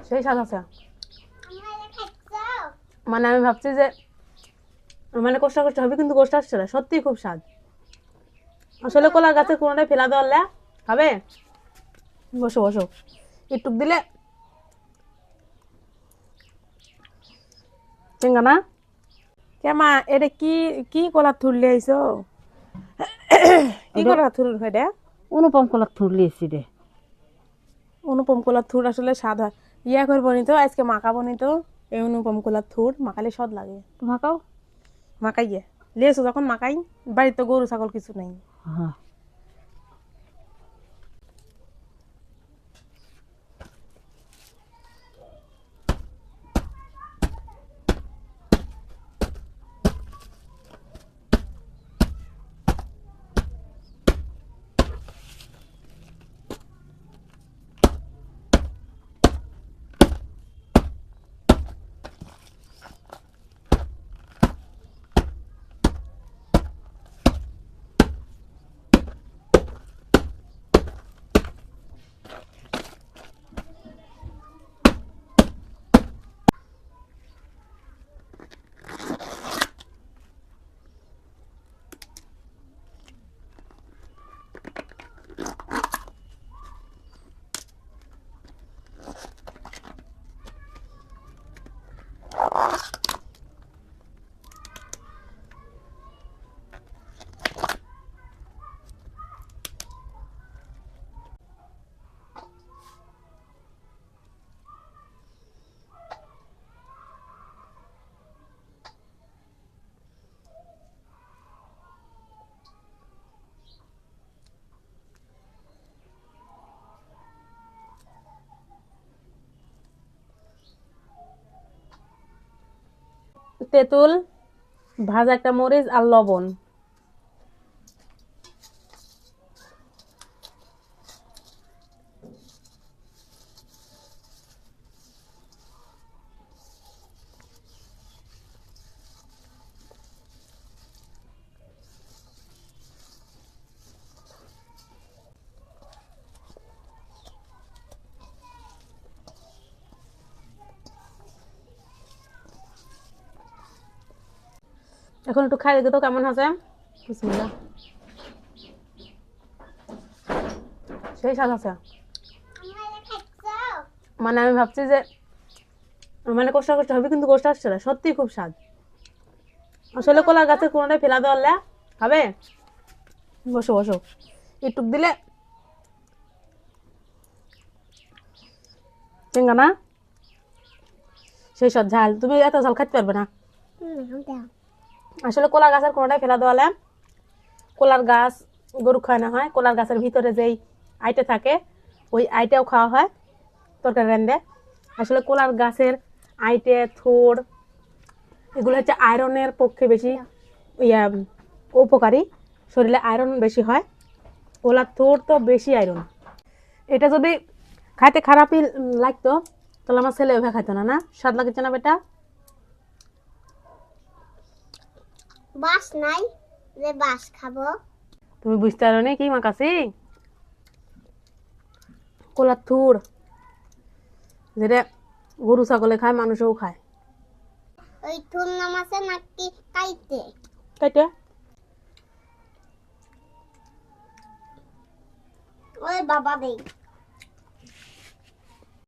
সেই স্বাদ আছে। মানে আমি ভাবছি যে মানে কষ্ট কষ্ট হবে, কিন্তু কষ্ট আসছে না, সত্যি খুব স্বাদ। আসলে কলার গাছে কোনোটাই ফেলা দেওয়ালে খাবে। বসো বসো, একটু দিলে চিঙ্গা না। কেমা এটা কি কি কলা থুরলে আইছো? কি কলা থুর এটা? অনুপম কলার থুর লিয়েছি রে। অনুপম কলার থুর আসলে স্বাদ হয়। ইয়া করবো নি তো আজকে মাখাবো নি তো, এই অনুপম কলার থুর মাখালে স্বাদ লাগে। তোমাকেও মাখাই গিয়ে লিয়েছো যখন মাখাই, বাড়িতে তো গরু ছাগল কিছু নেই। হ্যাঁ। তেঁতুল, ভাজা একটা মরিচ আর লবণ। এখন একটু খাই দেখে তো কেমন আছে। বিসমিল্লাহ। সেই স্বাদ আছে। মানে আমি ভাবছি যে মানে কষ্ট কষ্ট হবে, কিন্তু কষ্ট আসছে না, সত্যি খুব স্বাদ। আসলে কলার গাছে কোনোটাই ফেলা দেওয়ালে খাবে। বসো বসো, একটু দিলে চিঙ্গা না। সেই সব ঝাল, তুমি এত ঝাল খাইতে পারবে না। আসলে কলার গাছের কোনোটাই ফেলা দেওয়ালে, কলার গাছ গরু খাওয়ানো হয়, কলার গাছের ভিতরে যেই আইটে থাকে ওই আইটেও খাওয়া হয় তরকারি রান্ধে। আসলে কলার গাছের আইটে থোড় এগুলো হচ্ছে আয়রনের পক্ষে বেশি উপকারী, শরীরে আয়রন বেশি হয়। কলার থোড় তো বেশি আয়রন। এটা যদি খাইতে খারাপই লাগতো তাহলে আমার ছেলে ওইভাবে খাইতো না। না স্বাদ লাগছে না বেটা? বাস নাই যে বাস খাবো। তুমি বুঝতে পারো নি কি মাকাছি? কলার থুর যেটা গরু ছাগলে খায়, মানুষও খায়। ওই থুর নামাছে নাকি কাইতে কাইটে ওই বাবা দেই